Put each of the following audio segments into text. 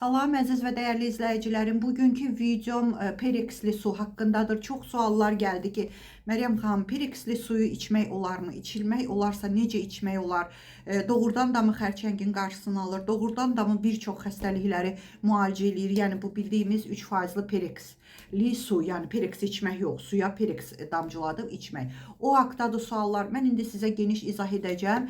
Salam əziz və dəyərli izləyicilərim. Bugünkü videom Perexli su haqqındadır. Çox suallar gəldi ki, Məryəm xanım, Perexli suyu içmək olarmı? İçilmək olarsa necə içmək olar? Doğrudan da mı xərçəngin qarşısını alır? Doğrudan da mı bir çox xəstəlikləri müalicə eləyir? Yəni bu bildiyimiz 3%li Perexli su, yəni Perex içmək yox, suya Perex damcıladıb içmək. O haqqdadır suallar. Mən indi sizə geniş izah edəcəm.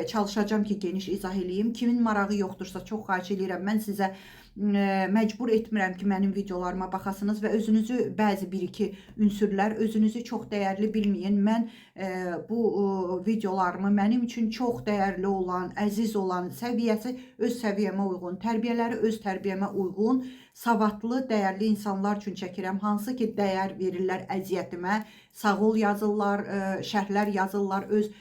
Çalışacağım ki, geniş izah eləyim. Kimin marağı yoxdursa çox xahiş edirəm. Mən sizə məcbur etmirəm ki, mənim videolarıma baxasınız və özünüzü bəzi bir-iki ünsürlər özünüzü çox dəyərli bilməyin. Mən bu videolarımı mənim üçün çox dəyərli olan, əziz olan, səviyyəsi öz səviyyəmə uyğun, tərbiyələri öz tərbiyəmə uyğun, savadlı, dəyərli insanlar üçün çəkirəm. Hansı ki, dəyər verirlər əziyyətimə, sağ ol yazırlar, şərhlər yazırlar, öz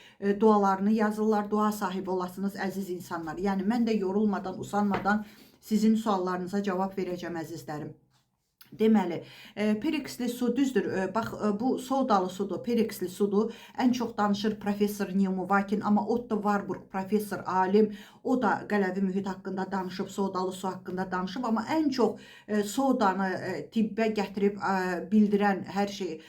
dualarını yazırlar, dua sahibi olasınız əziz insanlar. Yəni mən də yorulmadan, usanmadan sizin suallarınıza cavab verəcəm əzizlərim. Deməli, Perexli su düzdür. Bax, bu sodalı sudur, Perexli sudur. Ən çox danışır professor Niyomavakin, amma Otto Warburg professor, alim, o da qələvi mühit haqqında danışıb, sodalı su haqqında danışıb, amma ən çox sodanı tibbə gətirib bildirən, hər şey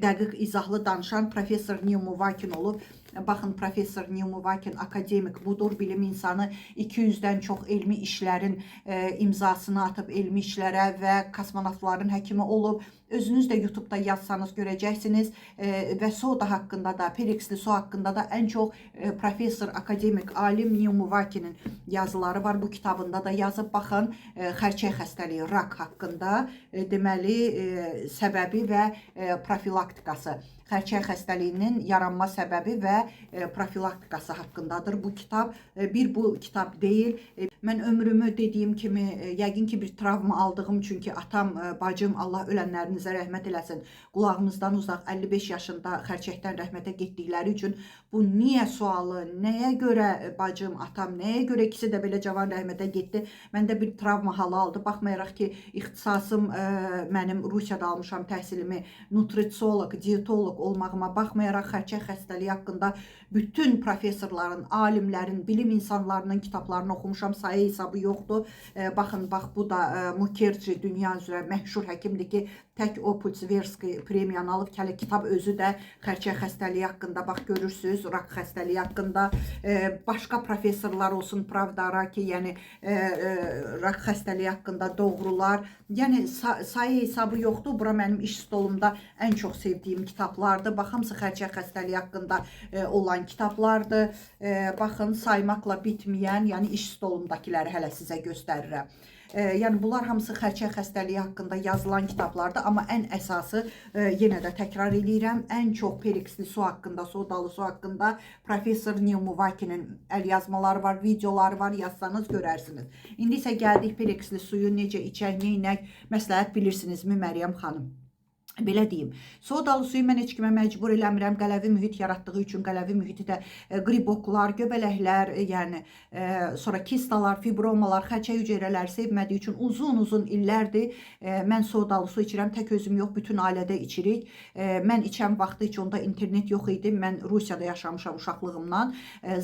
dəqiq, izahlı danışan professor Niyomavakin olub. Baxın, professor Niyomavakin akademik, budur, bilim insanı, 200-dən çox elmi işlərin imzasını atıb elmi işlərə və kosmonavtların həkimi olub. Özünüz də YouTube'da yazsanız görəcəksiniz və soda haqqında da, Perexli su haqqında da ən çox professor, akademik, alim Niyomavakinin yazıları var. Bu kitabında da yazıb. Baxın, xərçəng xəstəliyi, rak haqqında, deməli, səbəbi və profilaktikası. Xərçəng xəstəliyinin yaranma səbəbi və profilaktikası haqqındadır bu kitab. Bu kitab deyil. Mən ömrümü dediyim kimi, yəqin ki, bir travma aldığım, çünki atam, bacım, Allah ölənlərinizə rəhmət eləsin, qulağımızdan uzaq 55 yaşında xərçəkdən rəhmətə getdikləri üçün bu niyə sualı, nəyə görə bacım, atam, nəyə görə ikisi də belə cavan rəhmətə getdi, məndə bir travma halı aldı. Baxmayaraq ki, ixtisasım mənim Rusiyada almışam təhsilimi, nutrisiolog, diyetolog olmağıma baxmayaraq xərçəng xəstəliyi haqqında bütün professorların, alimlərin, bilim insanlarının kitablarını oxumuşam, sayı hesabı yoxdur. Baxın, bax, bu da Mukerci, dünya üzrə məşhur həkimdir ki, tək o Pulsverski premiyanı alıb, kələ kitab özü də xərçəng xəstəliyi haqqında, bax, görürsünüz, rak xəstəliyi haqqında, başqa professorlar olsun, Pravda Raki, yəni rak xəstəliyi haqqında doğrular, yəni sayı hesabı yoxdur. Bura mənim iş stolumda ən çox sevdiyim kitablardır. Bax, hamısı xərçəng xəstəliyi haqqında olan kitablardır. Baxın, saymaqla bitməyən, yəni iş stolumdakiləri hələ sizə göstərirəm. Yəni bunlar hamısı xərçəng xəstəliyi haqqında yazılan kitablardır, amma ən əsası, yenə də təkrar edirəm, ən çox Perexli su haqqında, sodalı su haqqında professor Niyomavakinin əlyazmaları var, videoları var, yazsanız görərsiniz. İndi isə gəldik Perexli suyu necə içək, neynək, məsləhət bilirsinizmi Məryəm xanım? Belə deyim, sodalı suyu mən heç kimə məcbur eləmirəm, qələvi mühit yaratdığı üçün, qələvi mühiti də qriboklar, göbələklər, yəni sonra kistalar, fibromalar, xərçəng hüceyrələri sevmədiyi üçün uzun illərdir mən sodalı su içirəm, tək özüm yox, bütün ailədə içirik. Mən içən vaxtı heç onda internet yox idi, mən Rusiyada yaşamışam uşaqlığımdan,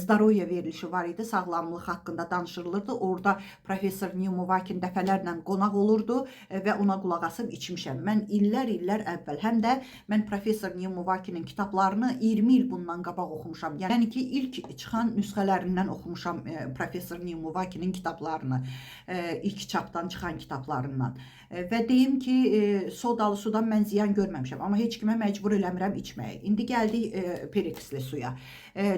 zdaroya verilişi var idi, sağlamlıq haqqında danışırılırdı, orada professor Niyomavakin dəfələrlə qonaq olurdu və ona qulaq asıb içmişəm. Mən illər əvvəl, həm də mən professor Niyomavakinin kitablarını 20 il bundan qabaq oxumuşam. Yəni ki, ilk çıxan nüsxələrindən oxumuşam professor Niyomavakinin kitablarını, ilk çapdan çıxan kitablarından. Və deyim ki, sodalı sudan mən ziyan görməmişəm, amma heç kimə məcbur eləmirəm içməyə. İndi gəldik Perexli suya.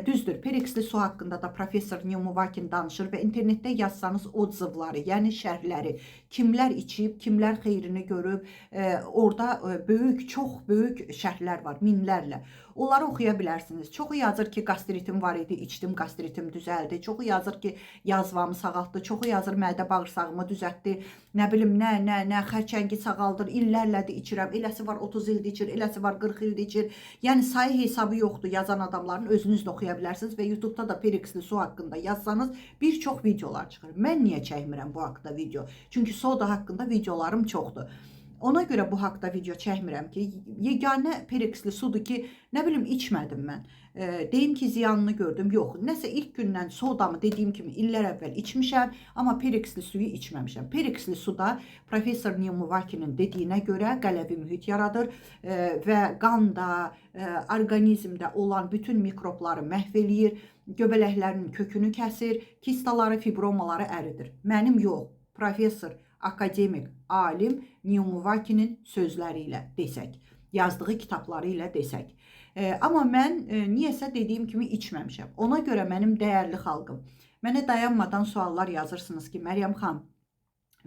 Düzdür, Perexli su haqqında da professor Niyomavakin danışır və internetdə yazsanız odzivları, yəni şərhləri, kimlər içib, kimlər xeyrini görüb, orada çox böyük şərhlər var, minlərlə. Onları oxuya bilərsiniz. Çoxu yazır ki, qastritim var idi, içdim, qastritim düzəldi. Çoxu yazır ki, yazvamı sağaltdı. Çoxu yazır mədə bağırsağımı düzəltdi. Nə bilim, nə xərçəngi sağaldır, illərlədir içirəm. Eləsi var 30 ildir içir, eləsi var 40 ildir içir. Yəni sayı hesabı yoxdur yazan adamların, özünüz də oxuya bilərsiniz və YouTube'da da Perexli su haqqında yazsanız bir çox videolar çıxır. Mən niyə çəkmirəm bu haqqda video? Çünki soda haqqında videolarım çoxdur. Ona görə bu haqda video çəkmirəm ki, yeganə periksli sudur ki, nə bilim içmədim mən. Deyim ki, ziyanını gördüm. Yox, nəsə ilk gündən sodamı dediyim kimi illər əvvəl içmişəm, amma periksli suyu içməmişəm. Periksli suda professor Niyomuvakinin dediyinə görə qələvi mühit yaradır və qanda, orqanizmdə olan bütün mikrobları məhv eləyir, göbələklərin kökünü kəsir, kistaları, fibromaları əridir. Mənim yox, professor, akademik, alim Niyomuvakinin sözləri ilə desək, yazdığı kitabları ilə desək. Amma mən niyəsə dediyim kimi içməmişəm. Ona görə mənim dəyərli xalqım, mənə dayanmadan suallar yazırsınız ki, Məryəm xanım,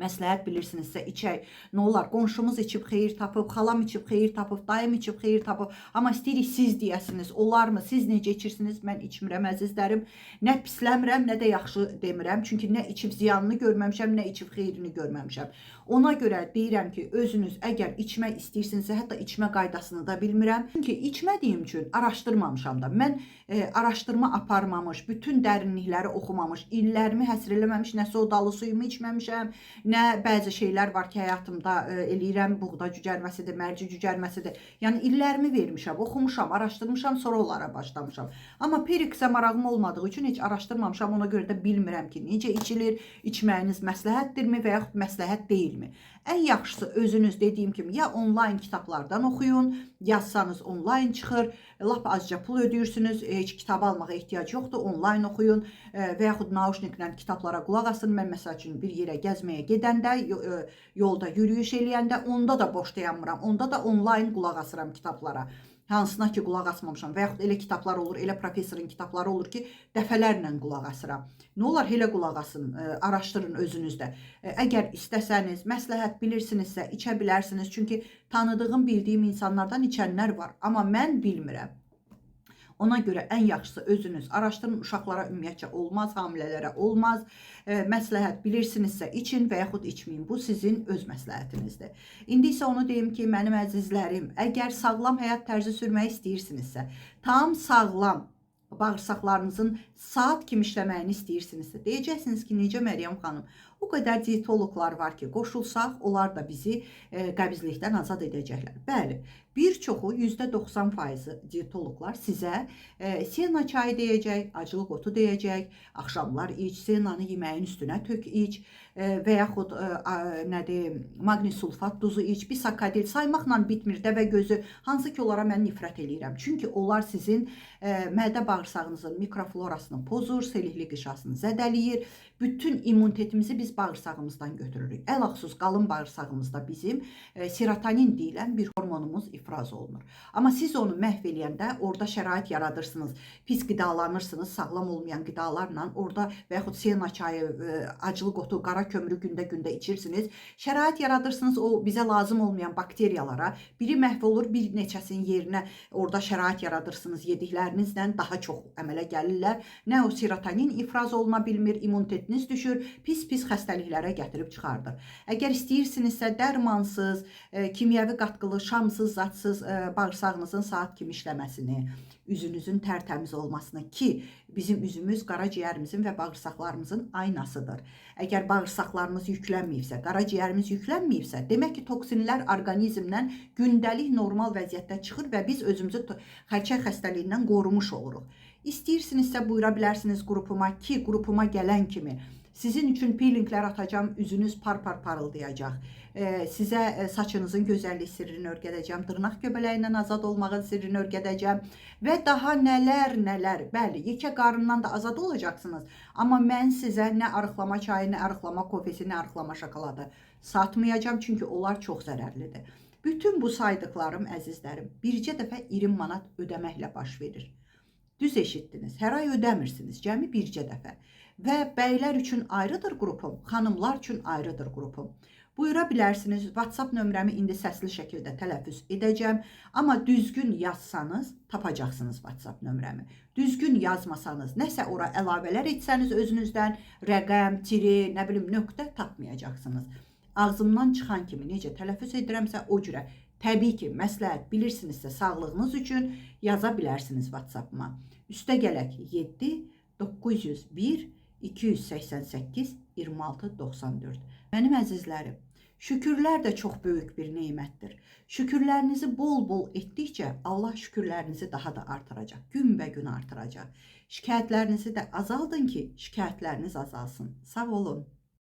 məsləhət bilirsinizsə içək. Nə olar? Qonşumuz içib xeyir tapıb, xalam içib xeyir tapıb, dayım içib xeyir tapıb. Amma istəyirik siz deyəsiniz. Olarmı? Siz necə içirsiniz? Mən içmirəm əzizlərim. Nə pisləmirəm, nə də yaxşı demirəm. Çünki nə içib ziyanını görməmişəm, nə içib xeyrini görməmişəm. Ona görə deyirəm ki, özünüz əgər içmək istəyirsinizsə, hətta içmə qaydasını da bilmirəm. Çünki içmədiyim üçün araşdırmamışam da. Mən araşdırma aparmamış, bütün dərinlikləri oxumamış, illərimi həsr eləməmiş, nə sodalı suyumu içməmişəm, nə bəzi şeylər var ki, həyatımda eləyirəm, buğda cücərməsidir, mərci cücərməsidir. Yəni illərimi vermişəm, oxumuşam, araşdırmışam, sonra onlara başlamışam. Amma periksə marağım olmadığı üçün heç araşdırmamışam, ona görə də bilmirəm ki, necə içilir, içməyiniz məsləhətdirmi və yaxud məsləhət deyilmi? Ən yaxşısı özünüz dediyim kimi ya onlayn kitablardan oxuyun, yazsanız onlayn çıxır, lap azca pul ödəyirsiniz, heç kitab almağa ehtiyac yoxdur, onlayn oxuyun və yaxud naushniklə kitablara qulaq asın. Mən məsəl üçün bir yerə gəzməyə gedəndə, yolda yürüyüş eləyəndə onda da boş dayanmıram, onda da onlayn qulaq asıram kitablara. Hansına ki qulaq asmamışam və yaxud elə kitablar olur, elə professorun kitabları olur ki, dəfələrlə qulaq asıram. Nə olar, elə qulaq asın, araşdırın özünüzdə. Əgər istəsəniz, məsləhət bilirsinizsə, içə bilərsiniz. Çünki tanıdığım, bildiyim insanlardan içənlər var, amma mən bilmirəm. Ona görə ən yaxşısı özünüz araşdırın, uşaqlara ümumiyyətcə olmaz, hamilələrə olmaz. Məsləhət bilirsinizsə için və yaxud içməyin. Bu sizin öz məsləhətinizdir. İndi isə onu deyim ki, mənim əzizlərim, əgər sağlam həyat tərzi sürmək istəyirsinizsə, tam sağlam bağırsaqlarınızın saat kimi işləməyini istəyirsinizsə, deyəcəksiniz ki, necə Məryəm xanım? O qədər dietologlar var ki, qoşulsaq, onlar da bizi qəbizlikdən azad edəcəklər. Bəli, bir çoxu %90% dietologlar sizə sena çayı deyəcək, acılıq otu deyəcək, axşamlar iç, senanı yeməyin üstünə tök iç və yaxud maqni sulfat duzu iç, bisakadil saymaqla bitmir, dəvə gözü, hansı ki onlara mən nifrət eləyirəm. Çünki onlar sizin mədə bağırsağınızın mikroflorasını pozur, selihli qışasını zədələyir, bütün immunitetimizi biz bağırsağımızdan götürürük. Ələxüsus qalın bağırsağımızda bizim serotonin deyilən bir hormonumuz ifraz olunur. Amma siz onu məhv eləyəndə orada şərait yaradırsınız, pis qidalanırsınız, sağlam olmayan qidalarla, orada və yaxud sena çayı, acılıq otu, qara kömürü gündə içirsiniz, şərait yaradırsınız o bizə lazım olmayan bakteriyalara, biri məhv olur, bir neçəsinin yerinə orada şərait yaradırsınız, yediklərinizlə daha çox əmələ gəlirlər. Nə o serotonin ifraz oluna bilmir, immunitetiniz düşür, pis xəstəliklərə gətirib çıxardır. Əgər istəyirsinizsə dərmansız, kimyəvi qatqılı, şamsız, zadsız bağırsağınızın saat kimi işləməsini, üzünüzün tərtəmiz olmasını ki, bizim üzümüz qaraciyərimizin və bağırsaqlarımızın aynasıdır. Əgər bağırsaqlarımız yüklənməyibsə, qaraciyərimiz yüklənməyibsə, demək ki, toksinlər orqanizmdən gündəlik normal vəziyyətdə çıxır və biz özümüzü xərçəng xəstəliyindən qorumuş oluruq. İstəyirsinizsə buyura bilərsiniz qrupuma ki, qrupuma gələn kimi sizin üçün peelinglər atacağım, üzünüz par-par parıldayacaq. Sizə saçınızın gözəllik sirrini öyrədəcəm, dırnaq göbələyindən azad olmağın sirrini öyrədəcəm və daha nələr. Bəli, yekə qarından da azad olacaqsınız. Amma mən sizə nə arıqlama çayı, nə arıqlama kofesi, nə arıqlama şokoladı satmayacağım, çünki onlar çox zərərlidir. Bütün bu saydıqlarım, əzizlərim, bircə dəfə 20 manat ödəməklə baş verir. Düz eşitdiniz, hər ay ödəmirsiniz, cəmi bircə dəfə. Və bəylər üçün ayrıdır qrupum, xanımlar üçün ayrıdır qrupum. Buyura bilərsiniz, WhatsApp nömrəmi indi səsli şəkildə tələffüz edəcəm. Amma düzgün yazsanız, tapacaqsınız WhatsApp nömrəmi. Düzgün yazmasanız, nəsə ora əlavələr etsəniz özünüzdən, rəqəm, tiri, nə bilim, nöqtə tapmayacaqsınız. Ağzımdan çıxan kimi necə tələffüz edirəmsə o cürə. Təbii ki, məsləhət bilirsinizsə sağlığınız üçün yaza bilərsiniz WhatsApp-ma. Üstə gələk 7 901 288 26 94. Mənim əzizlərim, Şükürlər də çox böyük bir nemətdir. Şükürlərinizi bol-bol etdikcə Allah şükürlərinizi daha da artıracaq. Günbəgün artıracaq. Şikayətlərinizi də azaldın ki, şikayətləriniz azalsın. Sağ olun.